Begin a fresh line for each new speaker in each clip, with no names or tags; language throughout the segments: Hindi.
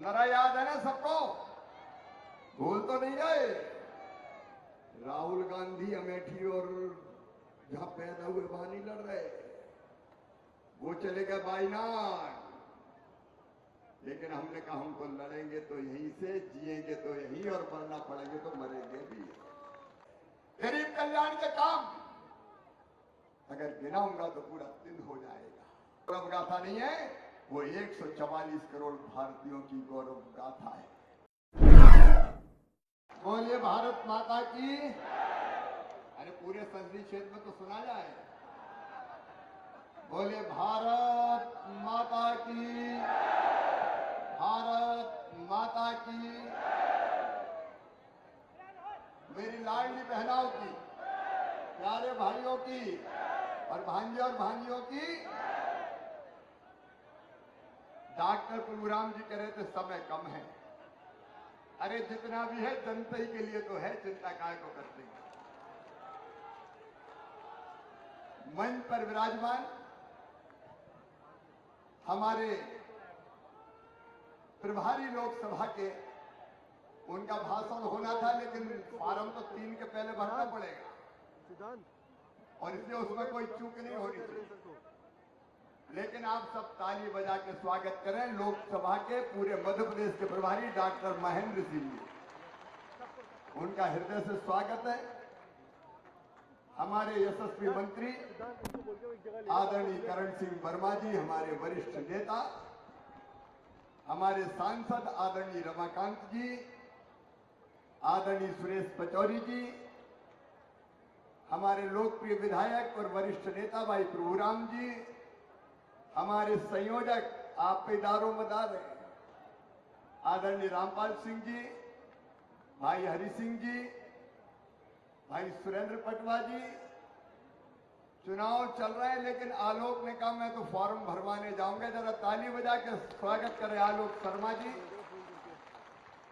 जरा याद है ना सबको, भूल तो नहीं गए? राहुल गांधी अमेठी और जहां पैदा हुए वहां नहीं लड़ रहे, वो चले गए वायनाड। लेकिन हमने कहा हम तो लड़ेंगे तो यहीं से, जिएंगे तो यहीं, और मरना पड़ेंगे तो मरेंगे भी। गरीब कल्याण के काम अगर गिनाऊंगा तो पूरा दिन हो जाएगा। गौरव गाथा नहीं है, वो 144 करोड़ भारतीयों की गौरव गाथा है। बोलिए भारत माता की। अरे पूरे संसदीय क्षेत्र में तो सुना जाए। बोलिए भारत माता की, भारत माता की। मेरी लाडली बहनाओं की, प्यारे भाइयों की और भांजे और भांजियों की, डॉक्टर प्रभुराम जी कह रहे थे समय कम है। अरे जितना भी है जनता ही के लिए तो है, चिंता काय को करते हैं। मंच पर विराजमान हमारे प्रभारी लोकसभा के, उनका भाषण होना था, लेकिन फॉर्म तो 3 के पहले भरना पड़ेगा और इसलिए उसमें कोई चूक नहीं होनी चाहिए। लेकिन आप सब ताली बजा के स्वागत करें लोकसभा के पूरे मध्य प्रदेश के प्रभारी डॉक्टर महेंद्र सिंह जी। उनका हृदय से स्वागत है। हमारे यशस्वी मंत्री आदरणीय करण सिंह वर्मा जी, हमारे वरिष्ठ नेता, हमारे सांसद आदरणीय रमाकांत जी, आदरणीय सुरेश पचौरी जी, हमारे लोकप्रिय विधायक और वरिष्ठ नेता भाई प्रभुराम जी, हमारे संयोजक आप पे दारों मदार हैं आदरणीय रामपाल सिंह जी, भाई हरि सिंह जी, भाई सुरेंद्र पटवा जी। चुनाव चल रहे हैं लेकिन आलोक ने कहा मैं तो फॉर्म भरवाने जाऊंगा, जरा ताली बजा के स्वागत करें आलोक शर्मा जी।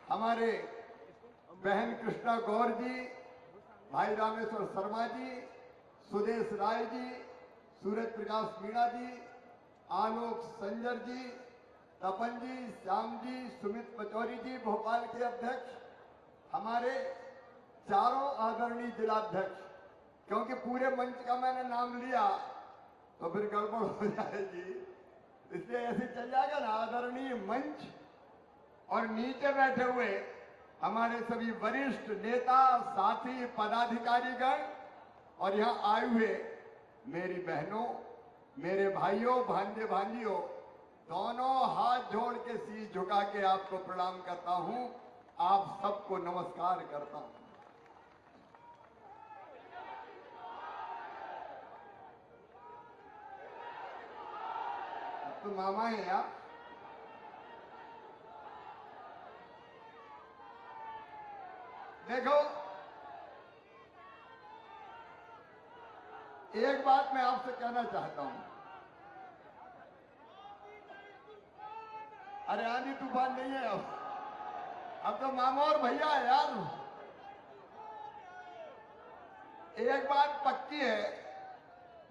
हमारे बहन कृष्णा गौर जी, भाई रामेश्वर शर्मा जी, सुदेश राय जी, सूरज प्रकाश मीणा जी, आलोक संजर जी, तपन जी, श्याम जी, सुमित पचौरी जी, भोपाल के अध्यक्ष, हमारे चारों आदरणीय जिलाध्यक्ष। क्योंकि पूरे मंच का मैंने नाम लिया तो फिर गड़बड़ हो जाएगी, इसलिए ऐसे चल जाएगा ना। आदरणीय मंच और नीचे बैठे हुए हमारे सभी वरिष्ठ नेता, साथी, पदाधिकारीगण और यहाँ आए हुए मेरी बहनों, मेरे भाइयों, भांजे भांजियों, दोनों हाथ जोड़ के शीश झुका के आपको प्रणाम करता हूं। आप सबको नमस्कार करता हूं। अब तो मामा है आप। देखो, एक बात मैं आपसे कहना चाहता हूं। अरे आंधी तूफान नहीं है अब तो मामा और भैया है यार। एक बात पक्की है,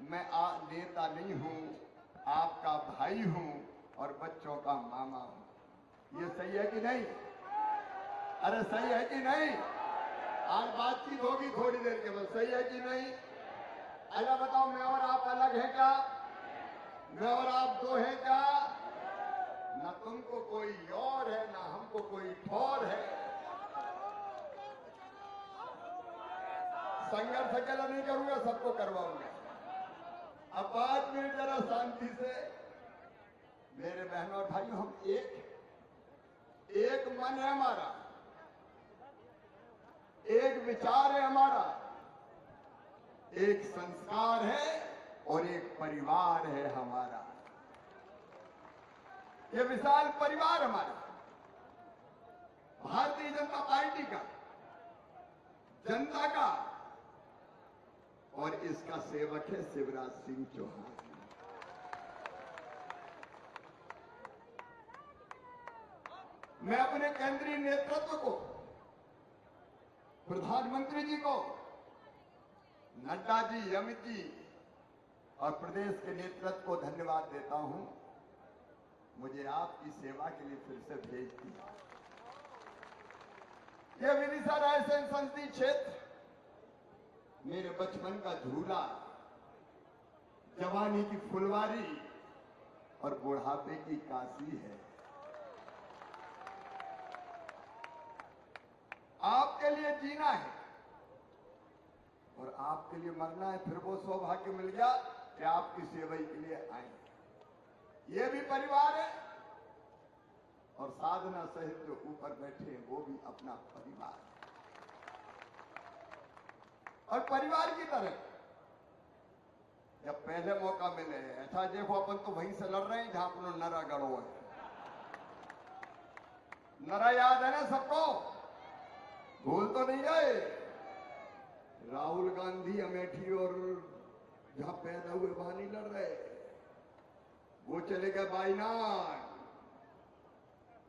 मैं नेता नहीं हूं, आपका भाई हूं और बच्चों का मामा हूं। ये सही है कि नहीं? अरे सही है कि नहीं? आज बातचीत होगी थोड़ी देर के बाद, सही है कि नहीं? अरे बताओ, मैं और आप अलग हैं क्या? मैं और आप दो हैं क्या? ना तुमको कोई और है ना हमको कोई ठौर है। संघर्ष अकेला नहीं करूंगा, सबको करवाऊंगा। अब 5 मिनट जरा शांति से। मेरे बहनों और भाइयों, हम एक मन है हमारा, एक विचार है हमारा, एक संस्कार है और एक परिवार है हमारा। ये विशाल परिवार हमारा भारतीय जनता पार्टी का, जनता का, और इसका सेवक है शिवराज सिंह चौहान। मैं अपने केंद्रीय नेतृत्व को, प्रधानमंत्री जी को, नड्डा जी, अमित जी और प्रदेश के नेतृत्व को धन्यवाद देता हूं। मुझे आपकी सेवा के लिए फिर से भेज दिया। ये विदिशा रायसेन संसदीय क्षेत्र मेरे बचपन का झूला, जवानी की फुलवारी और बुढ़ापे की काशी है। आपके लिए जीना है और आपके लिए मरना है। फिर वो सौभाग्य मिल गया कि आपकी सेवा के लिए आए। ये भी परिवार है और साधना सहित जो ऊपर बैठे हैं वो भी अपना परिवार है। और परिवार की तरह जब पहले मौका मिले, ऐसा देखो अपन तो वहीं से लड़ रहे हैं जहां अपना नरा गढ़ो है। नरा याद है ना सबको, भूल तो नहीं गए। राहुल गांधी अमेठी और जहां पैदा हुए वहां नहीं लड़ रहे, वो चले गए बाईनान।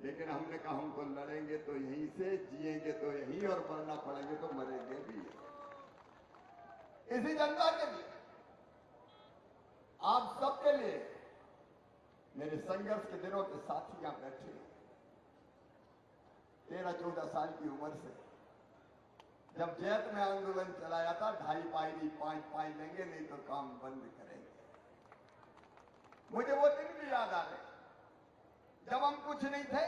लेकिन हमने कहा हमको लड़ेंगे तो यहीं से, जिएंगे तो यहीं और मरना पड़ेंगे तो मरेंगे भी इसी जनता के लिए, आप सबके लिए। मेरे संघर्ष के दिनों के साथी यहां बैठे 13-14 साल की उम्र से जब जैत में आंदोलन चलाया था, 2.5 पाई 5 पाई लेंगे नहीं तो काम बंद करेंगे। मुझे वो दिन भी याद आ रहे जब हम कुछ नहीं थे,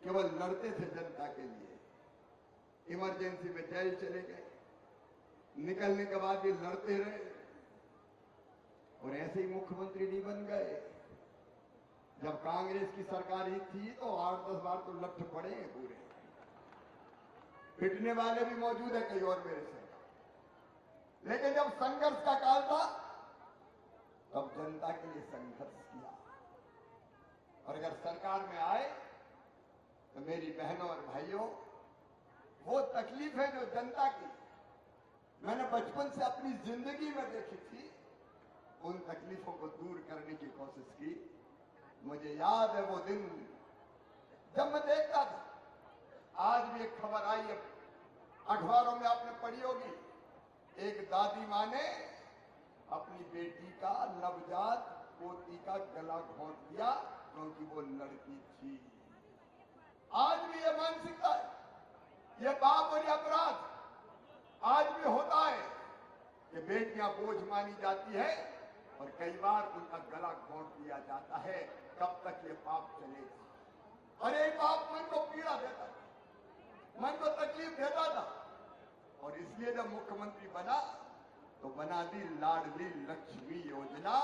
केवल लड़ते थे जनता के लिए। इमरजेंसी में जेल चले गए, निकलने के बाद भी लड़ते रहे और ऐसे ही मुख्यमंत्री नहीं बन गए। जब कांग्रेस की सरकार ही थी तो 8-10 बार तो लठ पड़े हैं पूरे, पिटने वाले भी मौजूद है कई और मेरे से। लेकिन जब संघर्ष का काल था तब जनता के लिए संघर्ष किया। और अगर सरकार में आए तो मेरी बहनों और भाइयों, वो तकलीफ है जो जनता की मैंने बचपन से अपनी जिंदगी में देखी थी, उन तकलीफों को दूर करने की कोशिश की। मुझे याद है वो दिन जब मैं देखता था। आज भी एक खबर आई है, अखबारों में आपने पढ़ी होगी, एक दादी मां ने अपनी बेटी का, नवजात पोती का गला घोंट दिया क्योंकि वो लड़की थी। आज भी ये मानसिकता है, ये पाप और ये अपराध आज भी होता है कि बेटियां बोझ मानी जाती है और कई बार उनका गला घोंट दिया जाता है। कब तक ये पाप चलेगा? और ये पाप मन को पीड़ा देता था, मन को तकलीफ देता था। और इसलिए जब मुख्यमंत्री बना तो बना दी लाडली लक्ष्मी योजना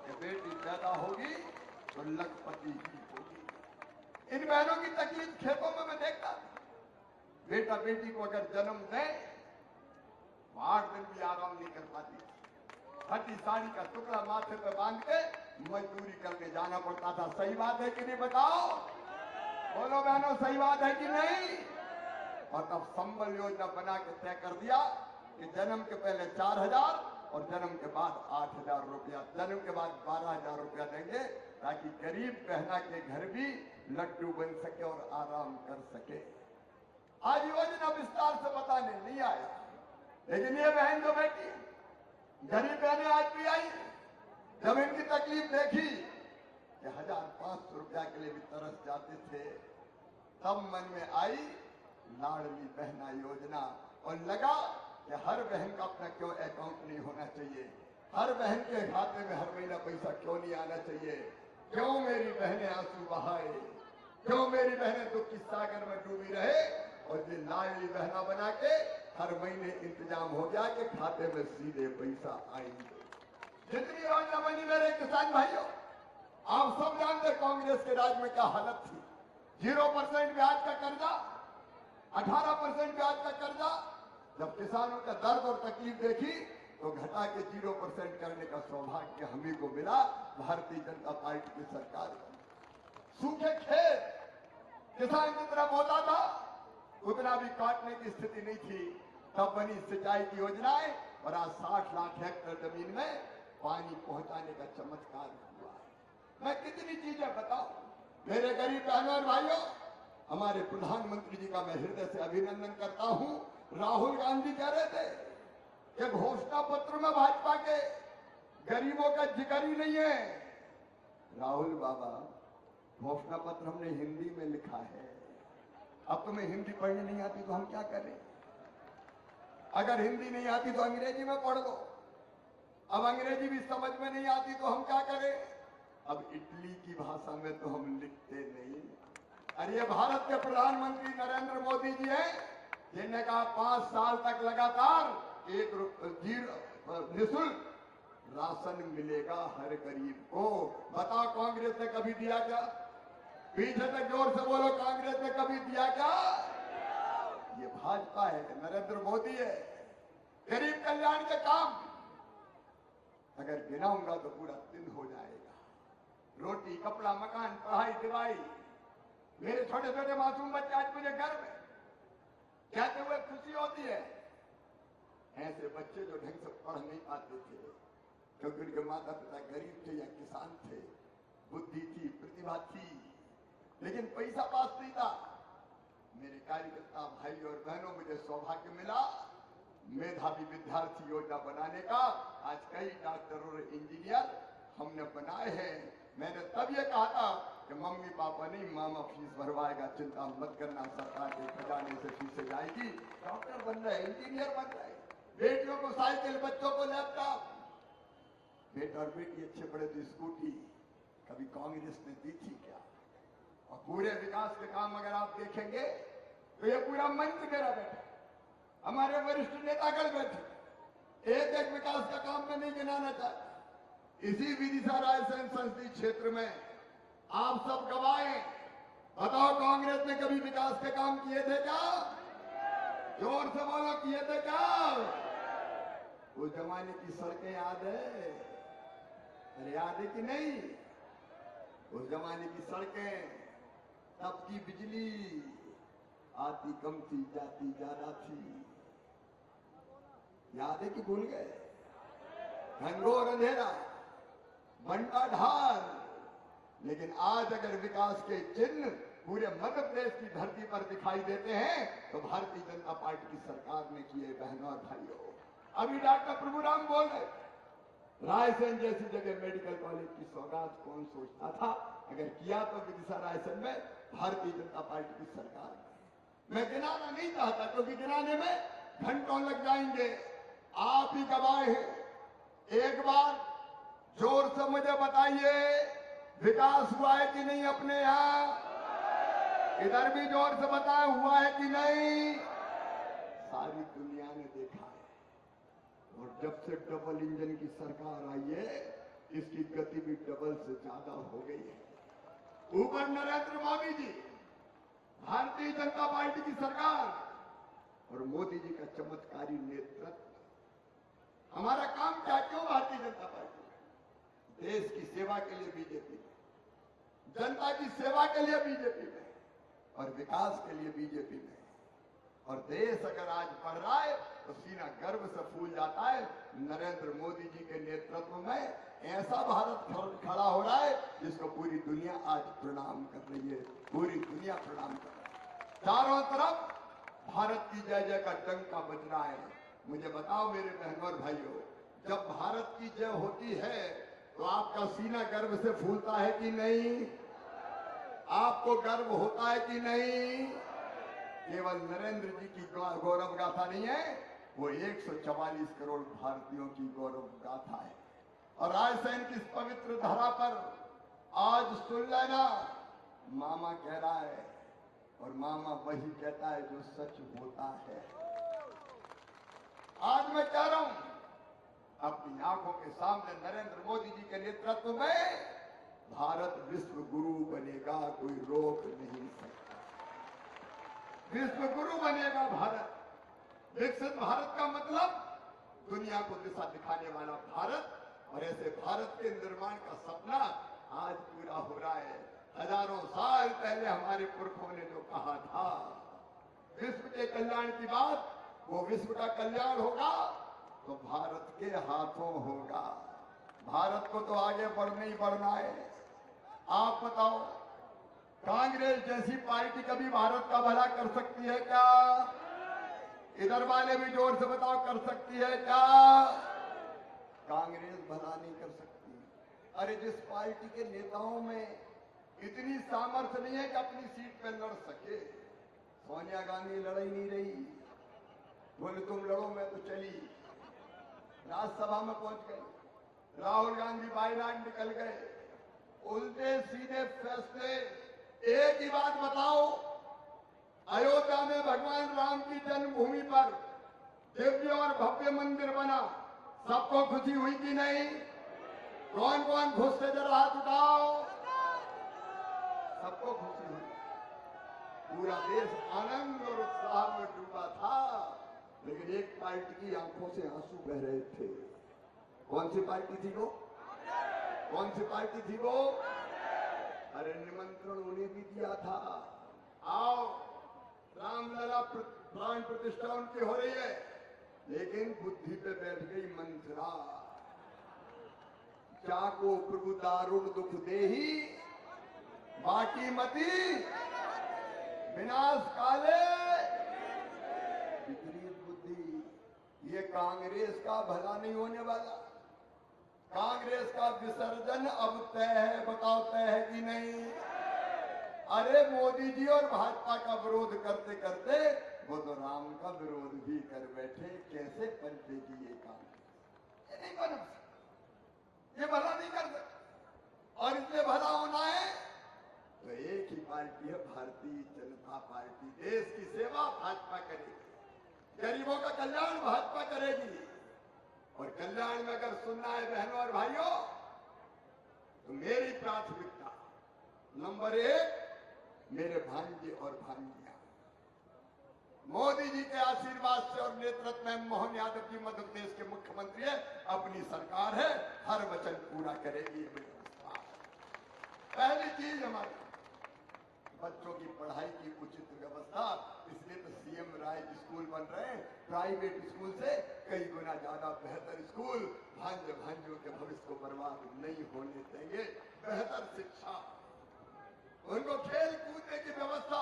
कि बेटी पैदा होगी तो लखपति ही होगी। इन बहनों की तकलीफ खेतों में मैं देखता था। बेटा बेटी को अगर जन्म दे 8 दिन भी आराम नहीं कर पाती, फटी साड़ी का टुकड़ा माथे पे बांध के मजदूरी करने जाना पड़ता था। सही बात है कि नहीं बताओ? बोलो बहनों, सही बात है कि नहीं? और तब संबल योजना बना के तय कर दिया कि जन्म के पहले 4,000 और जन्म के बाद 8,000 रुपया, जन्म के बाद 12,000 रुपया देंगे ताकि गरीब बहना के घर भी लड्डू बन सके और आराम कर सके। आज योजना विस्तार से बताने नहीं आया, लेकिन ये बहन जो बैठी है, गरीब बहनें आज भी आई, जब इनकी तकलीफ देखी कि 1,500 रुपया के लिए भी तरस जाते थे, तब मन में आई लाडली बहना योजना। और लगा कि हर बहन का अपना क्यों अकाउंट नहीं होना चाहिए, हर बहन के खाते में हर महीना पैसा क्यों नहीं आना चाहिए, क्यों मेरी बहनें आंसू बहाए, क्यों मेरी बहनें दुख की सागर में डूबी रहे। और ये लाडली बहना बना के हर महीने इंतजाम हो गया कि खाते में सीधे पैसा आएंगे। जितनी योजना बनी मेरे किसान भाइयों, आप सब जानते कांग्रेस के राज में क्या हालत थी। 0% ब्याज का कर्जा, 18% ब्याज का कर्जा। जब किसानों का दर्द और तकलीफ देखी तो घटा के 0% करने का सौभाग्य हमी को मिला भारतीय जनता पार्टी की सरकार। सूखे खेत किसान जितना बोता था उतना भी काटने की स्थिति नहीं थी, तब बनी सिंचाई की योजनाएं और आज 60 लाख हेक्टेयर जमीन में पानी पहुंचाने का चमत्कार हुआ है। मैं कितनी चीजें बताऊं मेरे गरीब बहनों और भाइयों। हमारे प्रधानमंत्री जी का मैं हृदय से अभिनंदन करता हूं। राहुल गांधी कह रहे थे कि घोषणा पत्र में भाजपा के गरीबों का जिक्र ही नहीं है। राहुल बाबा, घोषणा पत्र हमने हिंदी में लिखा है, अब तुम्हें हिंदी पढ़नी नहीं आती तो हम क्या करें? अगर हिंदी नहीं आती तो अंग्रेजी में पढ़ लो। अब अंग्रेजी भी समझ में नहीं आती तो हम क्या करें? अब इटली की भाषा में तो हम लिखते नहीं। अरे ये भारत के प्रधानमंत्री नरेंद्र मोदी जी हैं, जिन्होंने कहा 5 साल तक लगातार निःशुल्क राशन मिलेगा हर गरीब को। बताओ कांग्रेस ने कभी दिया क्या? पीछे तक जोर से बोलो, कांग्रेस ने कभी दिया क्या? ये भाजपा है, नरेंद्र मोदी है। गरीब कल्याण के काम अगर गिनाऊंगा तो पूरा दिन हो जाएगा। रोटी, कपड़ा, मकान, पढ़ाई, दवाई। मेरे छोटे छोटे मासूम बच्चे आज मुझे गर्व है कहते हुए खुशी होती है। ऐसे बच्चे जो ढंग से पढ़ नहीं पाते थे क्योंकि उनके माता पिता गरीब थे या किसान थे, बुद्धि थी, प्रतिभा थी, लेकिन पैसा पास नहीं था। मेरे कार्यकर्ता भाई और बहनों, मुझे सौभाग्य मिला मेधावी विद्यार्थी योजना बनाने का। आज कई डॉक्टर और इंजीनियर हमने बनाए हैं। मैंने तब ये कहा था कि मम्मी पापा नहीं, मामा फीस भरवाएगा, चिंता मत करना, सरकार के खजाने से फीसें जाएगी। डॉक्टर बन रहे, इंजीनियर बन रहे, बेटियों को साइकिल, बच्चों को लैपटॉप। बेटा और बेटी अच्छे पढ़े तो स्कूटी। कभी कांग्रेस ने दी थी क्या? और पूरे विकास के काम अगर आप देखेंगे तो ये पूरा मंच मेरा बैठा, हमारे वरिष्ठ नेतागण बैठे। एक एक विकास का काम में नहीं गिनाना चाहता। इसी विदिशा रायसेन संसदीय क्षेत्र में आप सब गवाए। बताओ कांग्रेस ने कभी विकास के काम किए थे क्या? जोर से बोलो, किए थे क्या? उस जमाने की सड़कें याद है? अरे याद है कि नहीं? उस जमाने की सड़कें, तब की बिजली आती कम थी, जाती ज्यादा थी। याद है कि भूल गए? घनघोर अंधेरा, बंटा ढाल। लेकिन आज अगर विकास के चिन्ह पूरे मध्य प्रदेश की धरती पर दिखाई देते हैं तो भारतीय जनता पार्टी की सरकार ने किए। बहनों और भाइयों, अभी डॉक्टर प्रभुराम बोल रहे, रायसेन जैसी जगह मेडिकल कॉलेज की सौगात कौन सोचता था? अगर किया तो विदिशा रायसेन में भारतीय जनता पार्टी की सरकार ने। मैं गिनाना नहीं चाहता क्योंकि गिनाने में घंटों लग जाएंगे। आप ही गवाह हैं। एक बार जोर से मुझे बताइए, विकास हुआ है कि नहीं अपने यहां? इधर भी जोर से बताएं, हुआ है कि नहीं? सारी दुनिया ने देखा है। और जब से डबल इंजन की सरकार आई है, इसकी गति भी डबल से ज्यादा हो गई है। ऊपर नरेंद्र मोदी जी, भारतीय जनता पार्टी की सरकार और मोदी जी का चमत्कारी नेतृत्व। हमारा काम क्या? क्यों भारतीय जनता पार्टी? देश की सेवा के लिए बीजेपी में, जनता की सेवा के लिए बीजेपी में, और विकास के लिए बीजेपी में। और देश अगर आज बढ़ रहा है तो सीना गर्व से फूल जाता है। नरेंद्र मोदी जी के नेतृत्व में ऐसा भारत खड़ा हो रहा है जिसको पूरी दुनिया आज प्रणाम कर रही है। पूरी दुनिया प्रणाम कर रही है। चारों तरफ भारत की जय जय का डंका बज रहा है। मुझे बताओ मेरे बहनों और भाइयों, जब भारत की जय होती है तो आपका सीना गर्व से फूलता है कि नहीं? आपको गर्व होता है कि नहीं? केवल नरेंद्र जी की गौरव गाथा नहीं है, वो 144 करोड़ भारतीयों की गौरव गाथा है। और रायसेन की इस पवित्र धरा पर आज सुन लेना, मामा कह रहा है और मामा वही कहता है जो सच होता है। आज मैं कह रहा हूं, अपनी आंखों के सामने नरेंद्र मोदी जी के नेतृत्व में भारत विश्व गुरु बनेगा, कोई रोक नहीं सकता। विश्व गुरु बनेगा भारत। विकसित भारत का मतलब दुनिया को दिशा दिखाने वाला भारत, और ऐसे भारत के निर्माण का सपना आज पूरा हो रहा है। हजारों साल पहले हमारे पुरखों ने जो कहा था, विश्व के कल्याण की बात, वो विश्व का कल्याण होगा तो भारत के हाथों होगा। भारत को तो आगे बढ़ना ही बढ़ना है। आप बताओ, कांग्रेस जैसी पार्टी कभी भारत का भला कर सकती है क्या? इधर वाले भी जोर से बताओ, कर सकती है क्या? कांग्रेस भला नहीं कर सकती। अरे जिस पार्टी के नेताओं में इतनी सामर्थ्य नहीं है कि अपनी सीट पर लड़ सके, सोनिया गांधी लड़ ही नहीं रही, बोले तुम लड़ो मैं तो चली, राज्यसभा में पहुंच गई। राहुल गांधी बायलाट निकल गए। उल्टे सीधे फैसले। एक ही बात बताओ, अयोध्या में भगवान राम की जन्मभूमि पर दिव्य और भव्य मंदिर बना, सबको खुशी हुई कि नहीं? कौन कौन खुश से जरा हाथ उठाओ। सबको खुशी हुई, पूरा देश आनंद और उत्साह में डूबा था। लेकिन एक पार्टी की आंखों से आंसू बह रहे थे। कौन सी पार्टी थी वो? कौन सी पार्टी थी वो? अरे निमंत्रण उन्हें भी दिया था, आओ रामलला प्राण प्रतिष्ठा उनकी हो रही है, लेकिन बुद्धि पे बैठ गई मंत्रा। जाको प्रभु दारुण दुख देही, बाकी मती विनाश काले विपरीत बुद्धि। ये कांग्रेस का भला नहीं होने वाला। कांग्रेस का विसर्जन अब तय है, बताओ तय है कि नहीं? अरे मोदी जी और भाजपा का विरोध करते करते वो तो राम का विरोध भी कर बैठे। कैसे पलटेगी ये काम? ये नहीं बन सकता, ये भला नहीं कर सकता। और इसलिए भला होना है तो एक ही पार्टी है, भारतीय जनता पार्टी। देश की सेवा भाजपा करेगी, गरीबों का कल्याण भाजपा करेगी। और कल्याण में अगर सुनना है बहनों और भाइयों, तो मेरी प्राथमिकता नंबर 1 मेरे भांजे और भांजियां। मोदी जी के आशीर्वाद से और नेतृत्व में मोहन यादव जी मध्य प्रदेश के मुख्यमंत्री है, अपनी सरकार है, हर वचन पूरा करेगी। पहली चीज हमारी बच्चों की पढ़ाई की उचित व्यवस्था। इसलिए तो सीएम राय स्कूल बन रहे हैं, प्राइवेट स्कूल से कई गुना ज्यादा बेहतर स्कूल। भांजे भांजियों के भविष्य को बर्बाद नहीं होने देंगे। बेहतर शिक्षा, उनको खेल कूदने की व्यवस्था,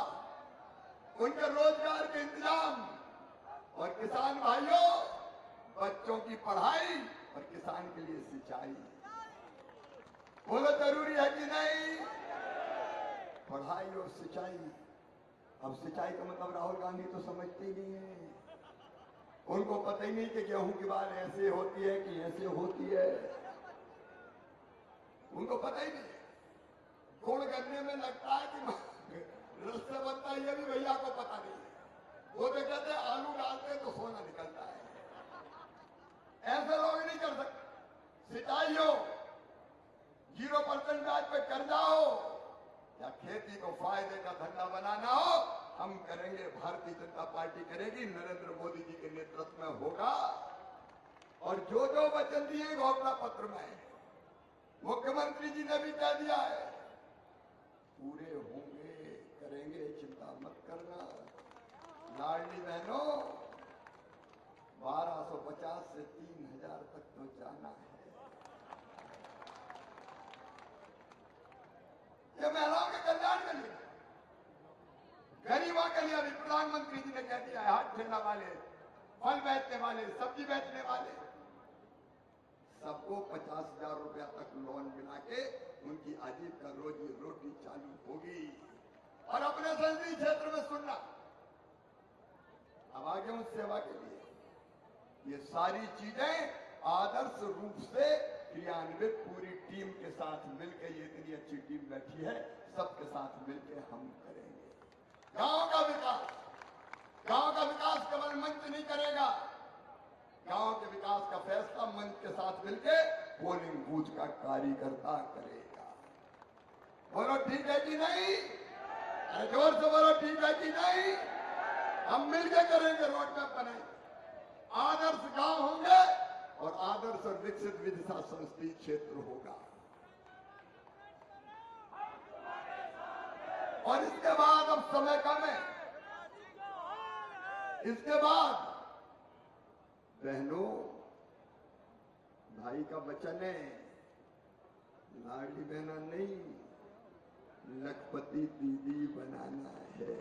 उनके रोजगार के इंतजाम। और किसान भाइयों, बच्चों की पढ़ाई और किसान के लिए सिंचाई। बोलो जरूरी है कि नहीं? पढ़ाई और सिंचाई। अब सिंचाई का मतलब राहुल गांधी तो समझते ही नहीं है। उनको पता ही नहीं कि गेहूं की बाल ऐसे होती है कि ऐसे होती है। उनको पता ही नहीं। गुड़ गन्ने में लगता है कि रस से बनता है, ये भी भैया को पता नहीं है। वो तो कहते हैं आलू डालते हैं तो सोना निकलता है। ऐसे लोग नहीं कर सकते। सिंचाई हो, 0% ब्याज पे कर्जा हो, या खेती को फायदे का धंधा बनाना हो, हम करेंगे। भारतीय जनता पार्टी करेगी, नरेंद्र मोदी जी के नेतृत्व में होगा। और जो जो वचन दिए घोषणा पत्र में, मुख्यमंत्री जी ने भी कह दिया है, पूरे होंगे, करेंगे, चिंता मत करना। लाडली बहनों, 1250 से 3000 तक तो जाना है। ये महिलाओं के कल्याण के लिए, गरीबों के लिए भी प्रधानमंत्री जी ने कह दिया है। हाथ ठेला वाले, फल बेचने वाले, सब्जी बेचने वाले, सबको 50,000 रुपया तक लोन मिला के उनकी आजीविका रोजी रोटी चालू होगी। और अपने संसदीय क्षेत्र में सुनना, अब आगे हूं सेवा के लिए। ये सारी चीजें आदर्श रूप से क्रियान्वित पूरी टीम के साथ मिलकर, ये इतनी अच्छी टीम बैठी है, सबके साथ मिलकर हम करेंगे। गांव का विकास, गांव का विकास केवल मंच नहीं करेगा। गांव के विकास का फैसला मंच के साथ मिलकर पोलिंग बूथ का कार्यकर्ता करेगा। बोलो ठीक है कि नहीं? अरे जोर से बोलो ठीक है कि नहीं? हम मिलकर करेंगे, रोड मैप बनाएंगे, आदर्श गांव होंगे और आदर्श और विकसित विदिशा संसदीय क्षेत्र होगा। और इसके बाद अब समय कम है। इसके बाद बहनों, भाई का वचन है, लाडली बहना नहीं, लखपति दीदी बनाना है।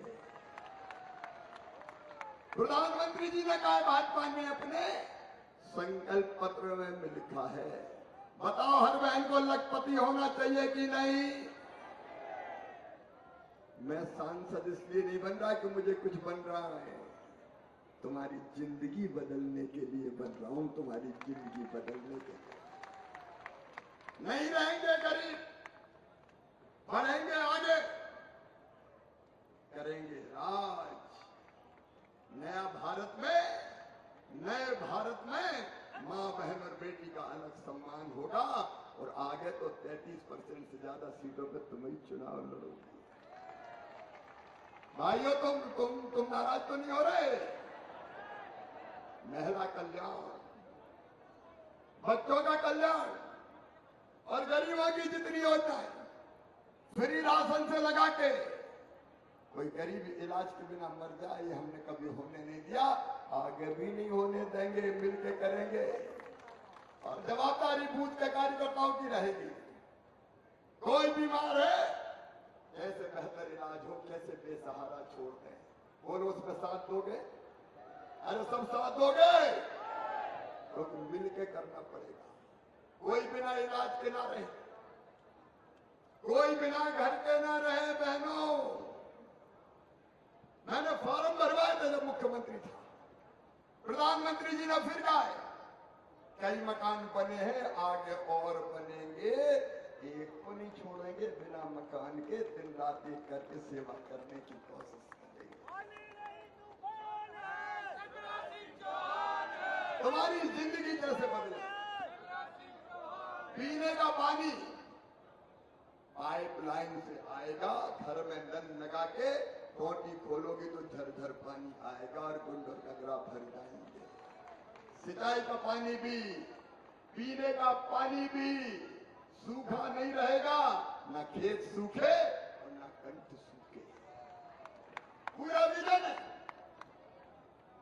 प्रधानमंत्री जी ने कहा, भाजपा ने अपने संकल्प पत्र में लिखा है। बताओ, हर बहन को लखपति होना चाहिए कि नहीं? मैं सांसद इसलिए नहीं बन रहा कि मुझे कुछ बन रहा है, तुम्हारी जिंदगी बदलने के लिए बन रहा हूं, तुम्हारी जिंदगी बदलने के लिए। नहीं रहेंगे गरीब, बढ़ेंगे आगे, करेंगे राज। नया भारत में, नए भारत में मां बहन और बेटी का अलग सम्मान होगा और आगे तो 33% से ज्यादा सीटों पे तुम ही चुनाव लड़ोगे। भाइयों तुम नाराज तो नहीं हो रहे? महिला कल्याण, बच्चों का कल्याण और गरीबों की जितनी योजना है फ्री राशन से लगा के कोई गरीब इलाज के बिना मर जाए ये हमने कभी होने नहीं दिया, आगे भी नहीं होने देंगे, मिलके करेंगे। और जवाबदारी बूथ के कार्यकर्ताओं की रहेगी। कोई बीमार है, कैसे बेहतर इलाज हो, कैसे बेसहारा छोड़ दें, बोलो उसमें साथ दोगे? अरे सब साथ दोगे? क्योंकि तो मिलके करना पड़ेगा। कोई बिना इलाज के ना रहे, कोई बिना घर के ना रहे। बहनों, मैंने फॉर्म भरवाए थे जब मुख्यमंत्री था, प्रधानमंत्री जी ने फिर कहा है कई मकान बने हैं, आगे और बनेंगे, एक को नहीं छोड़ेंगे बिना मकान के, दिन रात एक करके सेवा करने की कोशिश करेंगे। तुम्हारी जिंदगी कैसे बदले? पीने का पानी पाइपलाइन से आएगा, घर में नल लगा के टोटी खोलोगी तो झरझर पानी आएगा और गुंड और गगरा भर जाएंगे। सिंचाई का पानी भी, पीने का पानी भी सूखा नहीं रहेगा, ना खेत सूखे और ना कंठ सूखे। पूरा विजन है,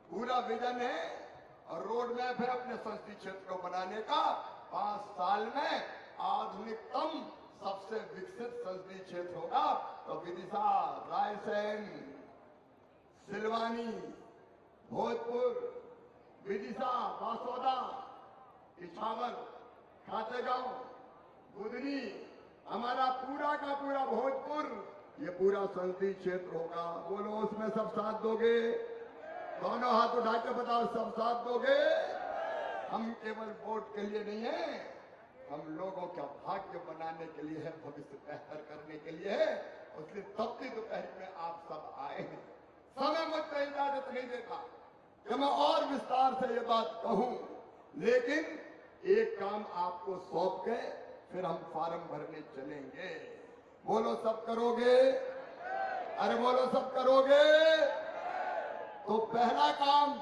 पूरा विजन है और रोड मैप है अपने संसदीय क्षेत्र को बनाने का। 5 साल में आधुनिकतम सबसे विकसित संसदीय क्षेत्र होगा। तो विदिशा, रायसेन, सिलवानी, भोजपुर, विदिशा, बासोदा, इछावर, खातेगांव, गुदरी, हमारा पूरा का पूरा भोजपुर, ये पूरा संसदीय क्षेत्र होगा। बोलो उसमें सब साथ दोगे? दोनों हाथ उठा के बताओ, सब साथ दोगे? हम केवल वोट के लिए नहीं है, हम लोगों का भाग्य बनाने के लिए है, भविष्य बेहतर करने के लिए है। उसलिए तब की दोपहर में आप सब आए हैं। समय मुझको इजाजत नहीं देता कि मैं और विस्तार से ये बात कहूं, लेकिन एक काम आपको सौंप के फिर हम फार्म भरने चलेंगे। बोलो सब करोगे? अरे बोलो सब करोगे? तो पहला काम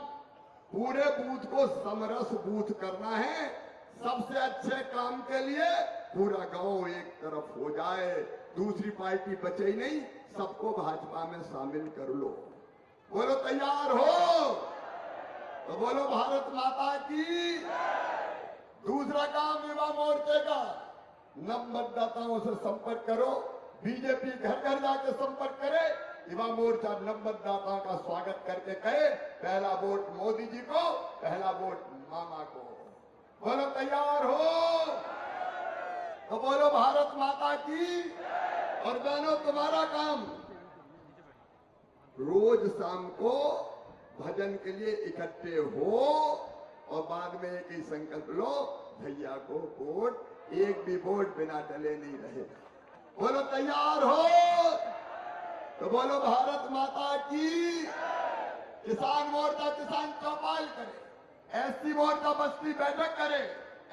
पूरे बूथ को समरस बूथ करना है। सबसे अच्छे काम के लिए पूरा गांव एक तरफ हो जाए, दूसरी पार्टी बचे ही नहीं, सबको भाजपा में शामिल कर लो। बोलो तैयार हो? तो बोलो भारत माता की। दूसरा काम युवा मोर्चे का, नव मतदाताओं से संपर्क करो। बीजेपी घर घर जाके संपर्क करे, युवा मोर्चा नव मतदाताओं का स्वागत करके कहे पहला वोट मोदी जी को, पहला वोट मामा को। बोलो तैयार हो? तो बोलो भारत माता की। और बहनों, तुम्हारा काम रोज शाम को भजन के लिए इकट्ठे हो और बाद में एक ही संकल्प लो, भैया को वोट, एक भी वोट बिना टले नहीं रहेगा। बोलो तैयार हो? तो बोलो भारत माता की। किसान मोर्चा किसान चौपाल करे, एसटी मोर्चा बस्ती बैठक करे,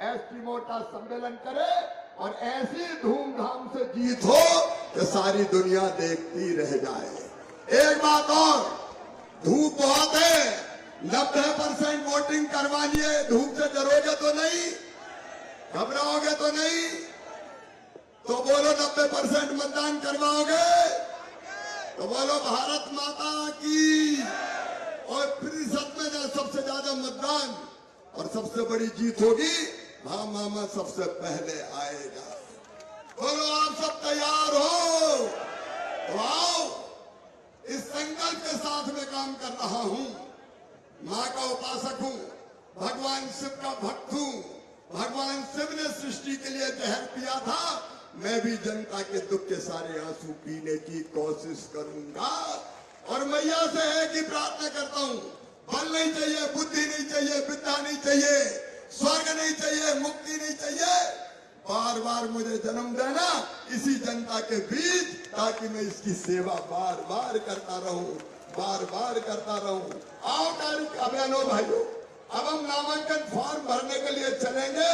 एसटी मोर्चा सम्मेलन करे और ऐसी धूमधाम से जीत हो कि सारी दुनिया देखती रह जाए। एक बात और, धूप बहुत है, 90% वोटिंग करवानी है। धूप से डरोगे तो नहीं, घबराओगे तो नहीं, तो बोलो 90% मतदान करवाओगे? तो बोलो भारत माता की। और प्रतिशत में सबसे ज्यादा मतदान और सबसे बड़ी जीत होगी, हाँ मामा सबसे पहले आएगा। बोलो आप सब तैयार हो? तो आओ, इस संकल्प के साथ में काम कर रहा हूं। मां का उपासक हूं, भगवान शिव का भक्त हूं। भगवान शिव ने सृष्टि के लिए जहर पिया था, मैं भी जनता के दुख के सारे आंसू पीने की कोशिश करूंगा। और मैया से है कि प्रार्थना करता हूं, बल नहीं चाहिए, बुद्धि नहीं चाहिए, विद्या नहीं चाहिए, स्वर्ग नहीं चाहिए, मुक्ति नहीं चाहिए, बार बार मुझे जन्म देना इसी जनता के बीच, ताकि मैं इसकी सेवा बार बार करता रहूं, बार बार करता रहूं। आओ तारीख बहनों भाइयों, अब हम नामांकन फॉर्म भरने के लिए चलेंगे,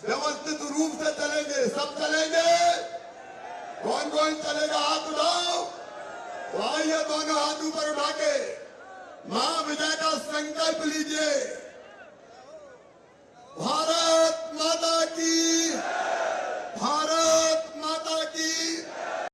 व्यवस्थित रूप से चलेंगे, सब चलेंगे। कौन कौन चलेगा हाथ उठाओ। तो आइए दोनों हाथ ऊपर उठा के मां विजय का संकल्प लीजिए। भारत माता की